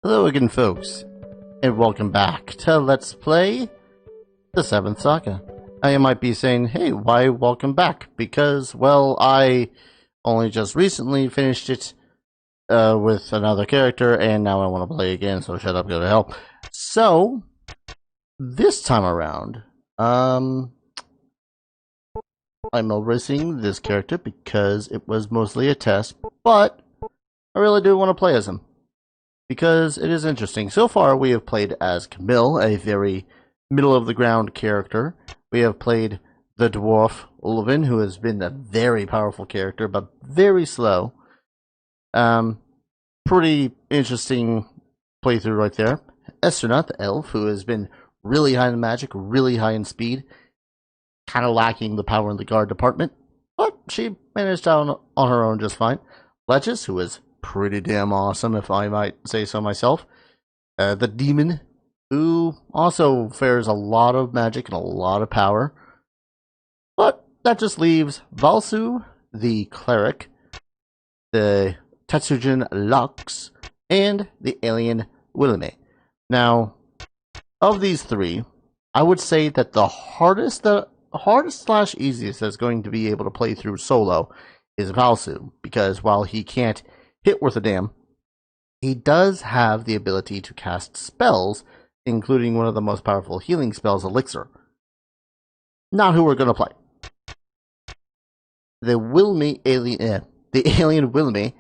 Hello again, folks, and welcome back to Let's Play the 7th Saga. You might be saying, hey, why welcome back? Because, well, I only just recently finished it with another character, and now I want to play again, so shut up, go to hell. So, this time around, I'm erasing this character because it was mostly a test, but I really do want to play as him, because it is interesting. So far, we have played as Camille, a very middle-of-the-ground character. We have played the dwarf, Ulvin, who has been a very powerful character, but very slow. Pretty interesting playthrough right there. Estherna, the elf, who has been really high in magic, really high in speed, kind of lacking the power in the guard department, but she managed on her own just fine. Leches, who is pretty damn awesome, if I might say so myself. The demon, who also fares a lot of magic and a lot of power. But that just leaves Valsu, the cleric, the Tetujin LUX, and the alien Wilhelme. Now, of these three, I would say that the hardest slash easiest that's going to be able to play through solo is Valsu, because while he can't hit worth a damn, he does have the ability to cast spells, including one of the most powerful healing spells, Elixir. Not who we're going to play. The alien Wilhelme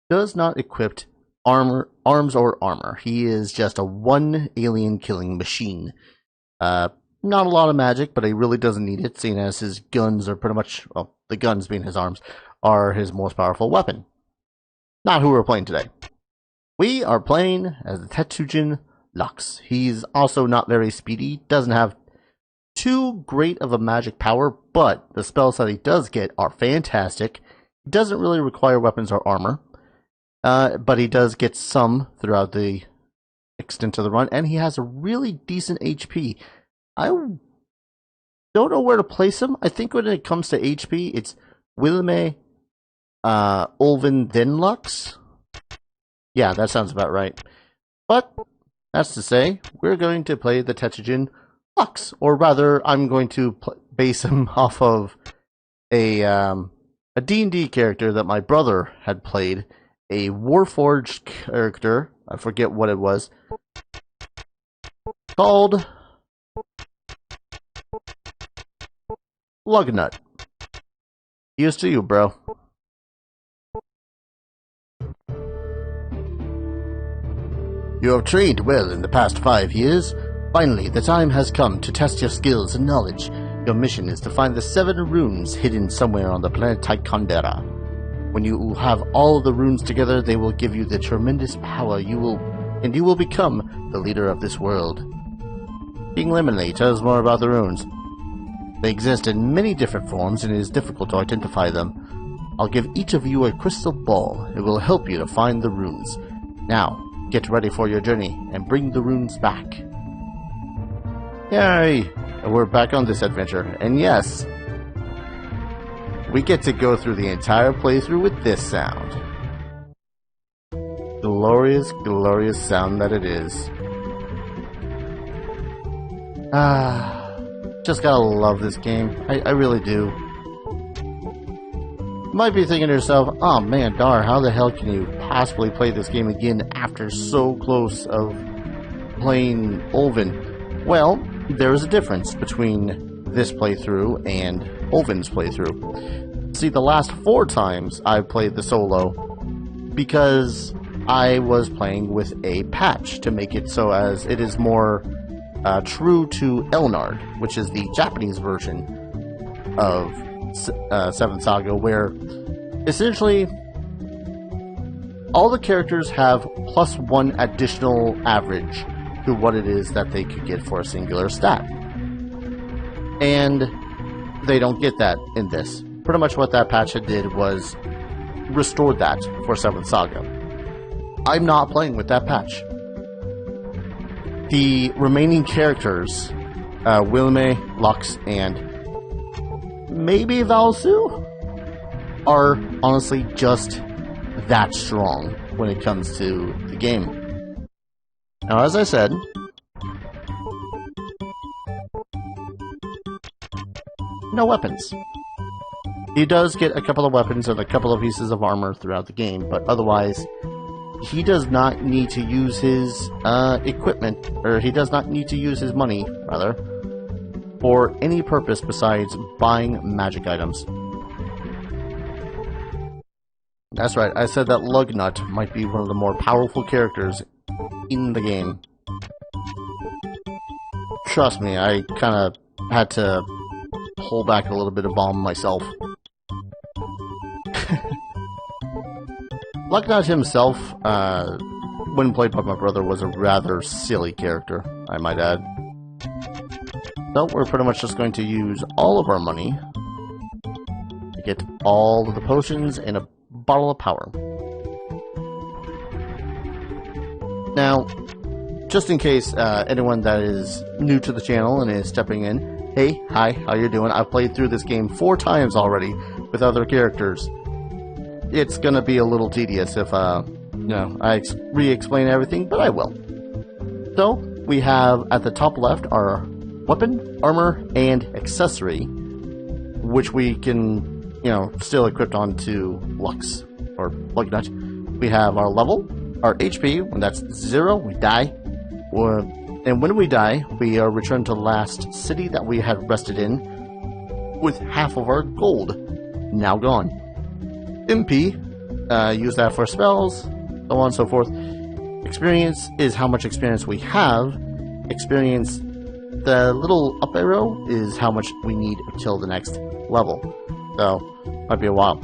does not equip arms or armor. He is just a one alien killing machine. Not a lot of magic, but he really doesn't need it, seeing as his guns are pretty much, well, the guns being his arms, are his most powerful weapon. Not who we're playing today. We are playing as the Tetujin LUX. He's also not very speedy, doesn't have too great of a magic power, but the spells that he does get are fantastic. He doesn't really require weapons or armor, but he does get some throughout the extent of the run, and he has a really decent HP. I don't know where to place him. I think when it comes to HP, it's Wilhelme, Ulvin, then Lux. Yeah, that sounds about right. But that's to say, we're going to play the Tetujin LUX, or rather, I'm going to base him off of a D&D character that my brother had played, a Warforged character. I forget what it was called. Lugnut. Here's to you, bro. You have trained well in the past 5 years. Finally, the time has come to test your skills and knowledge. Your mission is to find the 7 runes hidden somewhere on the planet Tychondera. When you have all the runes together, they will give you the tremendous power you will become the leader of this world. King Lemonade, tell us more about the runes. They exist in many different forms, and it is difficult to identify them. I'll give each of you a crystal ball. It will help you to find the runes. Now, get ready for your journey, and bring the runes back. Yay! We're back on this adventure, and yes, we get to go through the entire playthrough with this sound. Glorious, glorious sound that it is. Just gotta love this game. I really do. You might be thinking to yourself, oh man, Dar, how the hell can you possibly play this game again after so close of playing Ulvin? Well, there is a difference between this playthrough and Ulvin's playthrough. See, the last 4 times I've played the solo, because I was playing with a patch to make it so as it is more true to Elnard, which is the Japanese version of 7th Saga, where essentially all the characters have +1 additional average to what it is that they could get for a singular stat. And they don't get that in this. Pretty much what that patch did was restored that for 7th Saga. I'm not playing with that patch. The remaining characters, Wilhelme, Lux, and maybe Valsu, are honestly just that strong when it comes to the game. Now, as I said, no weapons. He does get a couple of weapons and a couple of pieces of armor throughout the game, but otherwise, he does not need to use his equipment, or he does not need to use his money, rather, for any purpose besides buying magic items. That's right, I said that Lugnut might be one of the more powerful characters in the game. Trust me, I kind of had to pull back a little bit of bomb myself. Lugnut himself, when played by my brother, was a rather silly character, I might add. So we're pretty much just going to use all of our money to get all of the potions and a bottle of power. Now, just in case anyone that is new to the channel and is stepping in, hey, hi, how you doing? I've played through this game 4 times already with other characters. It's gonna be a little tedious if, I re-explain everything, but I will. So, we have at the top left our weapon, armor, and accessory, which we can, still equip onto LUX, or Lugnut. We have our level, our HP, when that's 0, we die. And when we die, we are returned to the last city that we had rested in, with half of our gold now gone. MP, use that for spells, so on and so forth. Experience is how much experience we have. Experience, the little up arrow, is how much we need until the next level. So, might be a while.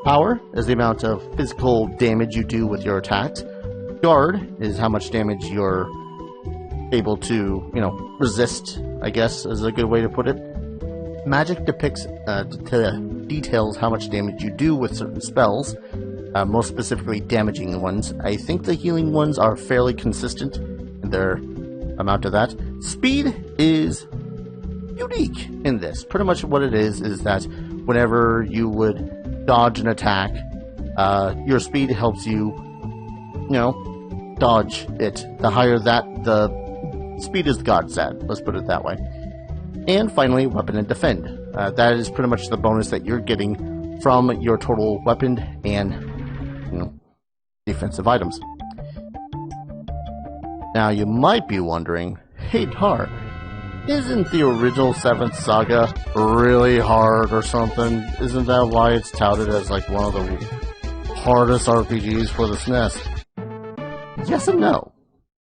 Power is the amount of physical damage you do with your attacks. Guard is how much damage you're able to, resist, I guess, is a good way to put it. Magic depicts, details how much damage you do with certain spells, most specifically damaging ones. I think the healing ones are fairly consistent in their amount of that. Speed is unique in this. Pretty much what it is that whenever you would dodge an attack, your speed helps you, dodge it. The higher that, the speed is the god stat, let's put it that way. And finally, weapon and defend. That is pretty much the bonus that you're getting from your total weapon and, defensive items. Now, you might be wondering, hey Dar, isn't the original 7th Saga really hard or something? Isn't that why it's touted as like one of the hardest RPGs for the SNES? Yes and no.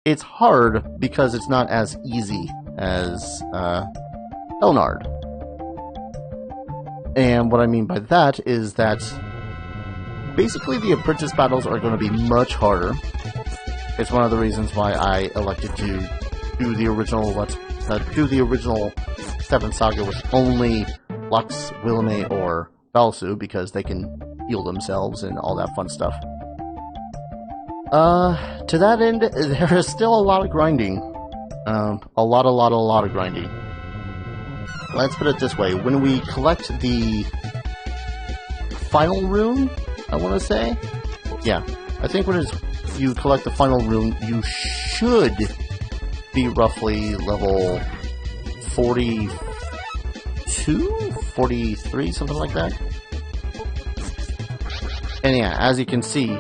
It's hard because it's not as easy as Elnard. And what I mean by that is that basically the apprentice battles are going to be much harder. It's one of the reasons why I elected to do the original 7th Saga with only Lux, Willamay, or Valsu, because they can heal themselves and all that fun stuff. To that end, there is still a lot of grinding. A lot of grinding. Let's put it this way, when we collect the final rune, I want to say? Yeah, I think when you collect the final rune, you should be roughly level 42? 43, something like that. And yeah, as you can see,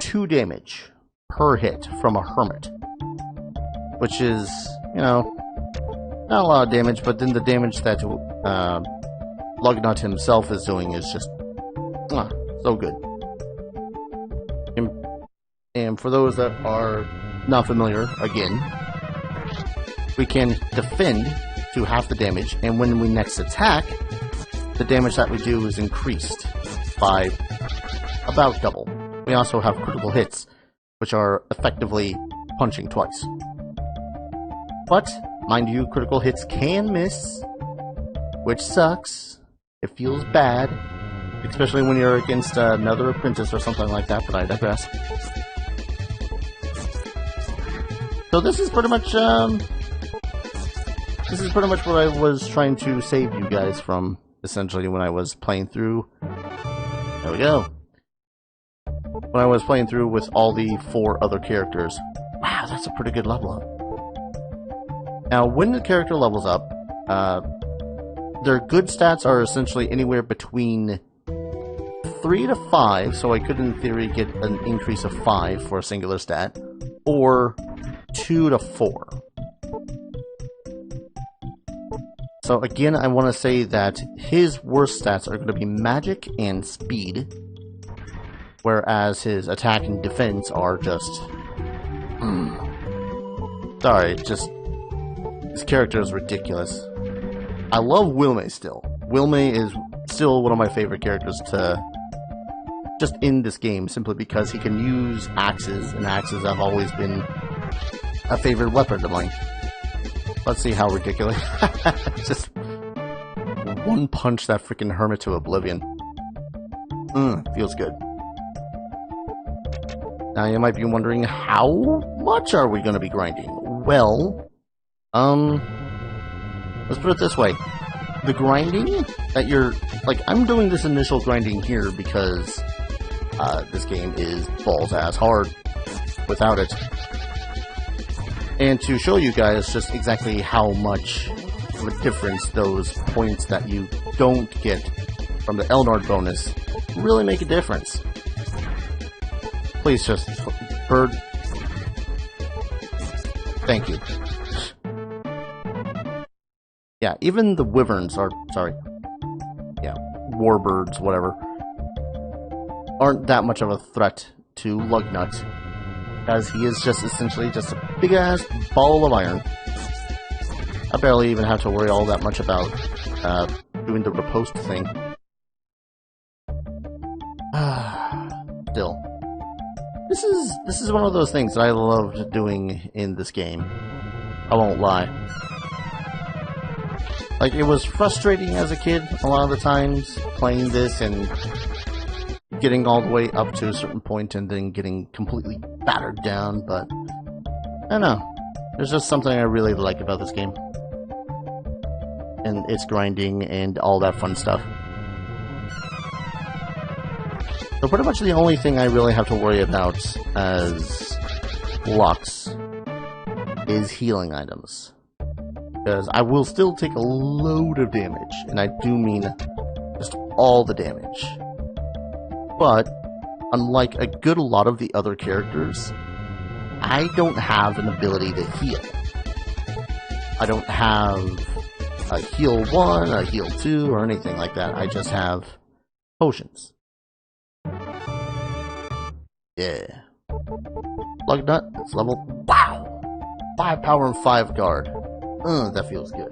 2 damage per hit from a hermit. Which is, not a lot of damage, but then the damage that Lugnut himself is doing is just so good. And for those that are not familiar, again, we can defend to half the damage, and when we next attack, the damage that we do is increased by about double. We also have critical hits, which are effectively punching twice. But, mind you, critical hits can miss, which sucks. It feels bad, especially when you're against another apprentice or something like that, but I digress. So this is pretty much what I was trying to save you guys from, essentially, when I was playing through. There we go. When I was playing through with all the 4 other characters. Wow, that's a pretty good level up. Now, when the character levels up, their good stats are essentially anywhere between 3 to 5, so I could in theory get an increase of 5 for a singular stat, or 2 to 4. So again, I want to say that his worst stats are going to be magic and speed, whereas his attack and defense are just... Sorry, just... His character is ridiculous. I love Wilmay still. Wilmay is still one of my favorite characters to... just in this game, simply because he can use axes, and axes have always been a favorite weapon of mine. Let's see how ridiculous. Just one punch that freaking hermit to oblivion. Feels good. Now you might be wondering, how much are we going to be grinding? Well, let's put it this way. The grinding that you're... Like, I'm doing this initial grinding here because this game is balls-ass hard without it. And to show you guys just exactly how much of a difference those points that you don't get from the Elnord bonus really make a difference. Please just... Bird. Thank you. Yeah, even the wyverns are... Sorry. Yeah, warbirds, whatever. Aren't that much of a threat to Lugnut. Because he is just essentially just a big-ass ball of iron. I barely even have to worry all that much about doing the riposte thing. Still. This is one of those things that I loved doing in this game. I won't lie. Like, it was frustrating as a kid a lot of the times, playing this and getting all the way up to a certain point and then getting completely battered down, but I don't know. There's just something I really like about this game. And its grinding and all that fun stuff. So pretty much the only thing I really have to worry about as LUX is healing items. Because I will still take a load of damage, and I do mean just all the damage. But, unlike a good lot of the other characters, I don't have an ability to heal. I don't have a heal 1, a heal 2, or anything like that. I just have potions. Yeah. Lugnut, it's level... Wow! 5 power and 5 guard. That feels good.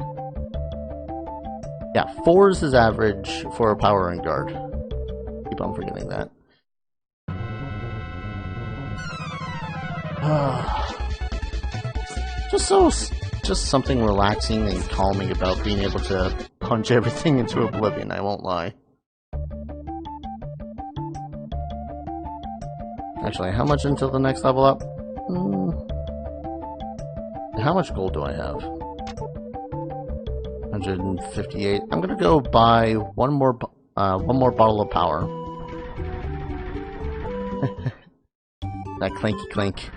Yeah, 4 is his average for power and guard. Keep on forgetting that. Just something relaxing and calming about being able to punch everything into oblivion, I won't lie. Actually, how much until the next level up? How much gold do I have? 158. I'm gonna go buy one more bottle of power. That clanky clink.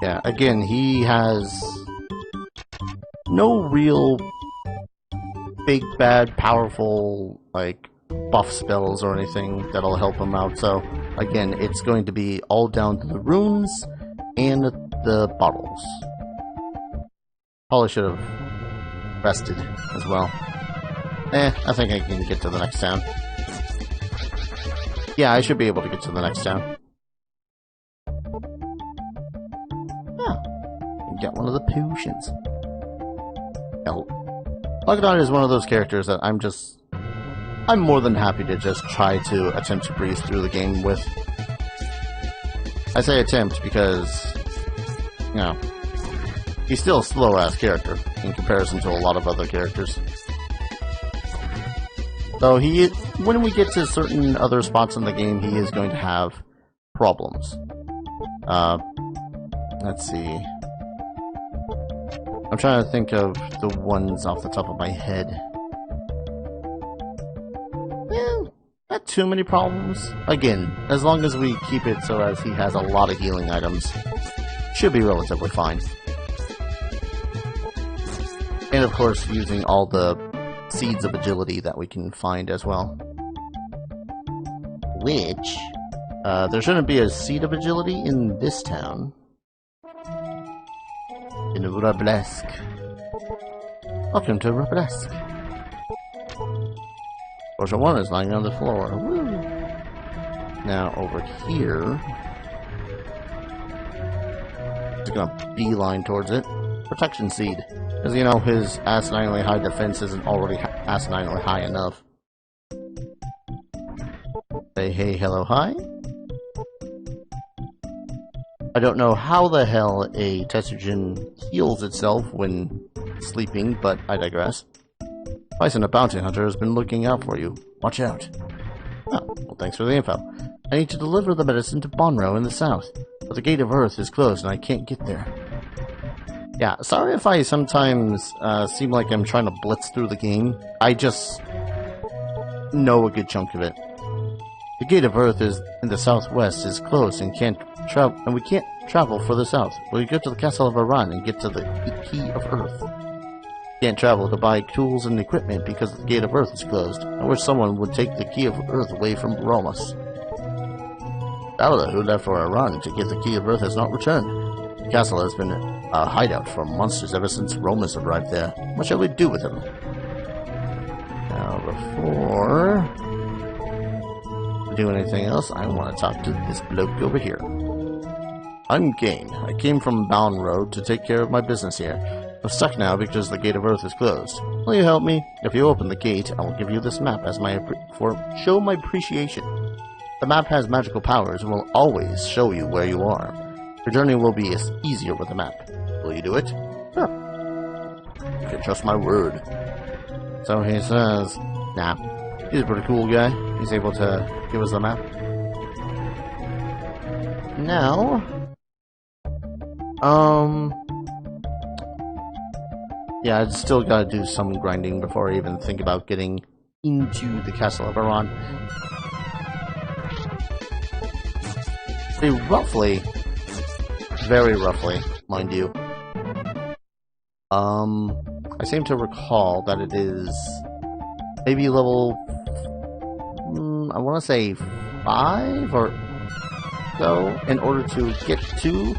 Yeah, again, he has no real big, bad, powerful, like, buff spells or anything that'll help him out, so, again, it's going to be all down to the runes and the bottles. Probably should have rested as well. I think I can get to the next town. Yeah, I should be able to get to the next town. Get one of the potions. Lugnut is one of those characters that I'm more than happy to just try to attempt to breeze through the game with. I say attempt because, you know, he's still a slow-ass character in comparison to a lot of other characters. So when we get to certain other spots in the game, he is going to have problems. Let's see. I'm trying to think of the ones off the top of my head. Well, not too many problems. Again, as long as we keep it so as he has a lot of healing items, should be relatively fine. And of course, using all the seeds of agility that we can find as well. Which, there shouldn't be a seed of agility in this town. In Rublesk. Welcome to Rublesk. Portion 1 is lying on the floor. Woo. Now over here, just gonna beeline towards it. Protection seed, because you know his asininely high defense isn't already asininely high enough. Say hey, hello, hi. I don't know how the hell a Tetujin heals itself when sleeping, but I digress. Bison, the bounty hunter, has been looking out for you. Watch out. Oh, well, thanks for the info. I need to deliver the medicine to Bonro in the south, but the Gate of Earth is closed and I can't get there. Yeah, sorry if I sometimes seem like I'm trying to blitz through the game. I just know a good chunk of it. The Gate of Earth is in the southwest is closed and we can't travel further south. We go to the Castle of Iran and get to the Key of Earth. Can't travel to buy tools and equipment because the Gate of Earth is closed. I wish someone would take the Key of Earth away from Romus. Traveler who left for Iran to get the Key of Earth has not returned. The castle has been a hideout for monsters ever since Romus arrived there. What shall we do with him? Now, before we do anything else, I want to talk to this bloke over here. I'm Gain. I came from Bound Road to take care of my business here. I'm stuck now because the Gate of Earth is closed. Will you help me? If you open the gate, I will give you this map as show my appreciation. The map has magical powers and will always show you where you are. Your journey will be easier with the map. Will you do it? Sure. You can trust my word. So he says, nah, he's a pretty cool guy. He's able to give us the map. Now, yeah, I still gotta do some grinding before I even think about getting into the Castle of Iran. They roughly, very roughly, mind you, I seem to recall that it is maybe level, I want to say 5 or so, in order to get to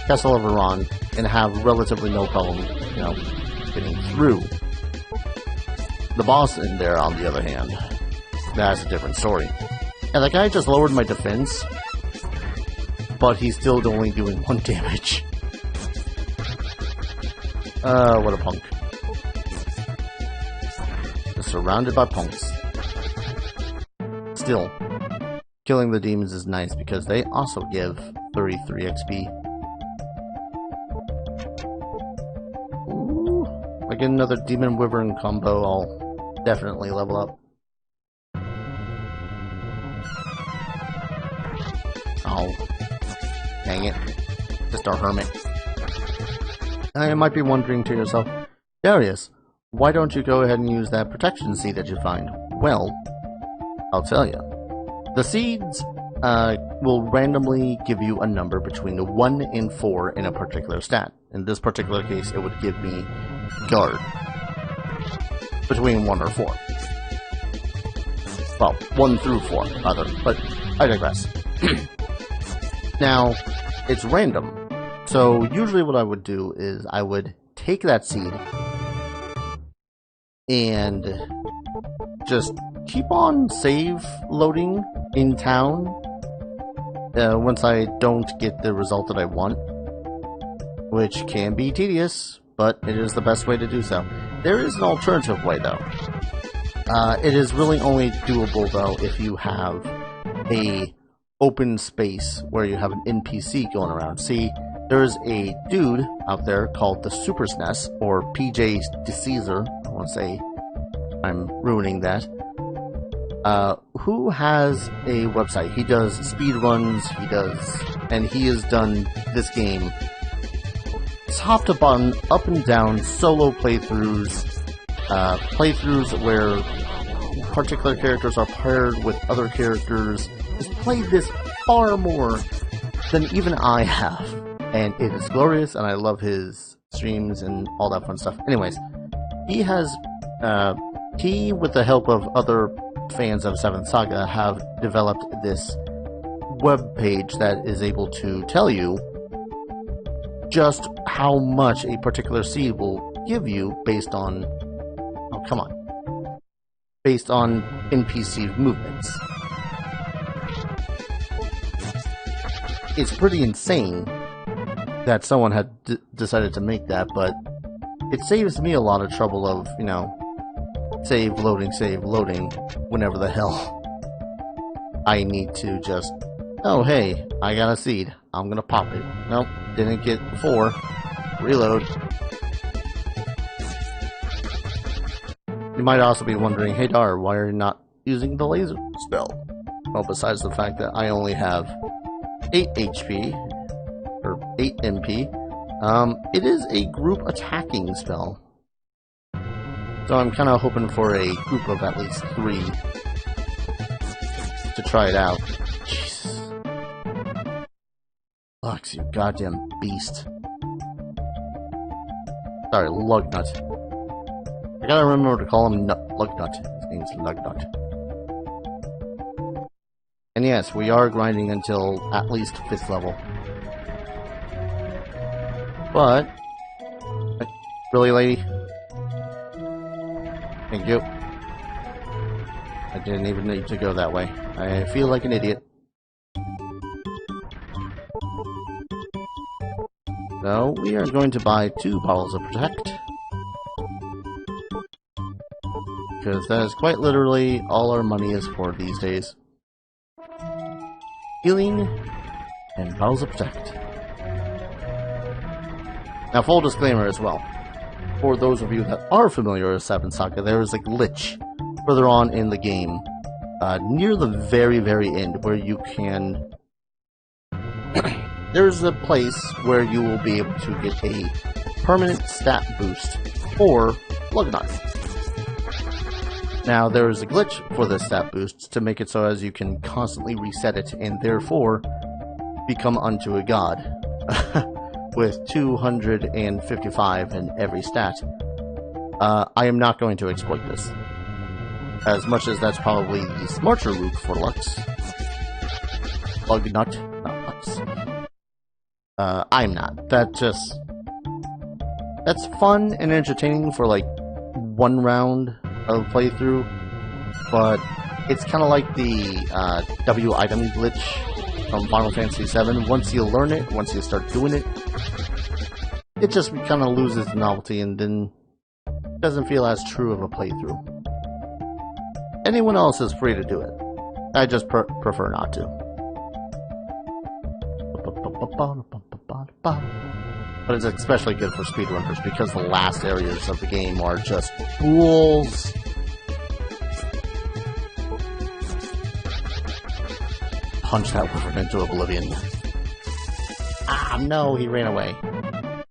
Castle of Iran and have relatively no problem, you know, getting through. The boss in there, on the other hand, that's a different story. And the guy just lowered my defense, but he's still only doing 1 damage. What a punk. Just surrounded by punks. Still, killing the demons is nice because they also give 33 XP. Ooh, if I get another demon wyvern combo, I'll definitely level up. Oh, dang it. Just our hermit. You might be wondering to yourself, Darius, why don't you go ahead and use that protection seed that you find? Well, I'll tell you. The seeds will randomly give you a number between 1 and 4 in a particular stat. In this particular case, it would give me guard. Between 1 or 4. Well, 1 through 4, rather, but I digress. Now, it's random. So, usually what I would do is I would take that seed and just keep on save loading in town once I don't get the result that I want, which can be tedious, but it is the best way to do so. There is an alternative way, though. It is really only doable, though, if you have a open space where you have an NPC going around. See, there's a dude out there called the Super SNES, or PJ DeCaesar, I want to say I'm ruining that, who has a website. He does speed runs, and he has done this game top to bottom, up and down, solo playthroughs, playthroughs where particular characters are paired with other characters, has played this far more than even I have. And it is glorious, and I love his streams and all that fun stuff. Anyways, he has, he, with the help of other fans of 7th Saga, have developed this web page that is able to tell you just how much a particular seed will give you based on, oh come on, based on NPC movements. It's pretty insane that someone had decided to make that, but it saves me a lot of trouble of, you know, save loading whenever the hell I need to just, oh hey, I got a seed, I'm gonna pop it. Nope, didn't get 4. Reload. You might also be wondering, hey Dar, why are you not using the laser spell? Well, besides the fact that I only have 8 HP, or 8 MP, it is a group attacking spell. So I'm kind of hoping for a group of at least 3 to try it out. Jesus. Lux, you goddamn beast. Sorry, Lugnut. I gotta remember to call him Lugnut. His name's Lugnut. And yes, we are grinding until at least 5th level. But, really, lady? Thank you. I didn't even need to go that way. I feel like an idiot. So, we are going to buy 2 bottles of Protect. Because that is quite literally all our money is for these days. Healing and bottles of Protect. Now, full disclaimer as well. For those of you that are familiar with 7th Saga, there is a glitch further on in the game, near the very, very end, where you can... There's a place where you will be able to get a permanent stat boost for Lugnut. Now, there is a glitch for this stat boost to make it so as you can constantly reset it and therefore become unto a god. With 255 in every stat. I am not going to exploit this. As much as that's probably the smarter route for Lux. Lugnut, not Lux. I'm not. That's fun and entertaining for like 1 round of playthrough, but it's kind of like the W item glitch from Final Fantasy VII. Once you learn it, once you start doing it, it just kind of loses the novelty and then doesn't feel as true of a playthrough. Anyone else is free to do it. I just prefer not to. But it's especially good for speedrunners because the last areas of the game are just fools. Punch that wyvern into oblivion. Ah, no, he ran away.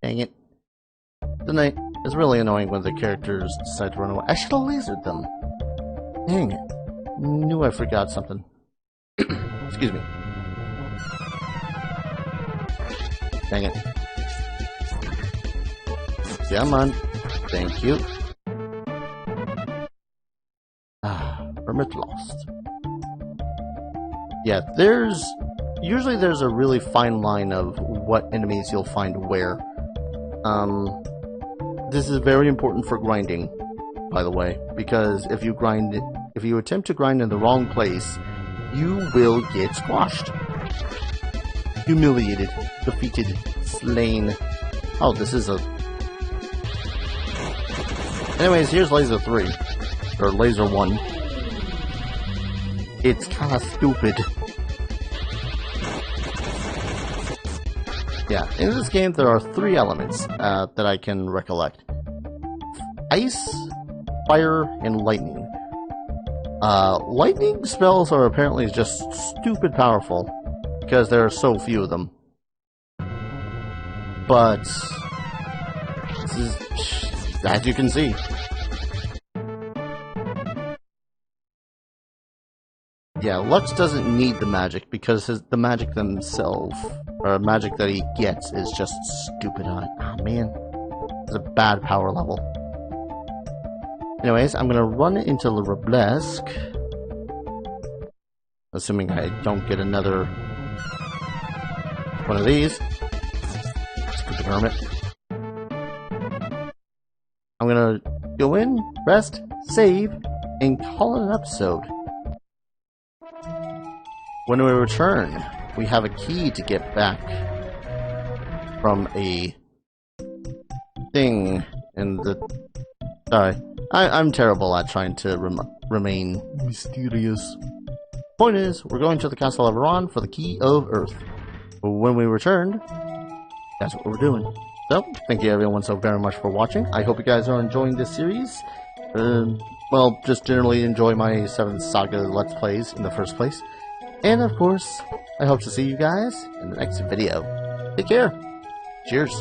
Dang it. It's really annoying when the characters decide to run away. I should have lasered them. Dang it. Knew I forgot something. Excuse me. Dang it. Come on. Thank you. Ah, permit lost. Yeah, usually there's a really fine line of what enemies you'll find where. This is very important for grinding, by the way, because if you attempt to grind in the wrong place, you will get squashed. Humiliated, defeated, slain. Oh, this is a... Anyways, here's Laser 3. Or Laser 1. It's kinda stupid. Yeah, in this game there are 3 elements that I can recollect. Ice, fire, and lightning. Lightning spells are apparently just stupid powerful, because there are so few of them. But, this is, as you can see, Yeah, Lux doesn't need the magic because the magic themselves, or magic that he gets, is just stupid on it. Oh man, it's a bad power level. Anyways, I'm gonna run into the Roblesque. Assuming I don't get another one of these. Stupid hermit. I'm gonna go in, rest, save, and call it an episode. When we return, we have a key to get back from a thing in the... Sorry. I'm terrible at trying to remain mysterious. Point is, we're going to the Castle of Iran for the Key of Earth. When we return, that's what we're doing. So, thank you everyone so very much for watching. I hope you guys are enjoying this series. Well, just generally enjoy my 7th Saga Let's Plays in the first place. And of course, I hope to see you guys in the next video. Take care. Cheers.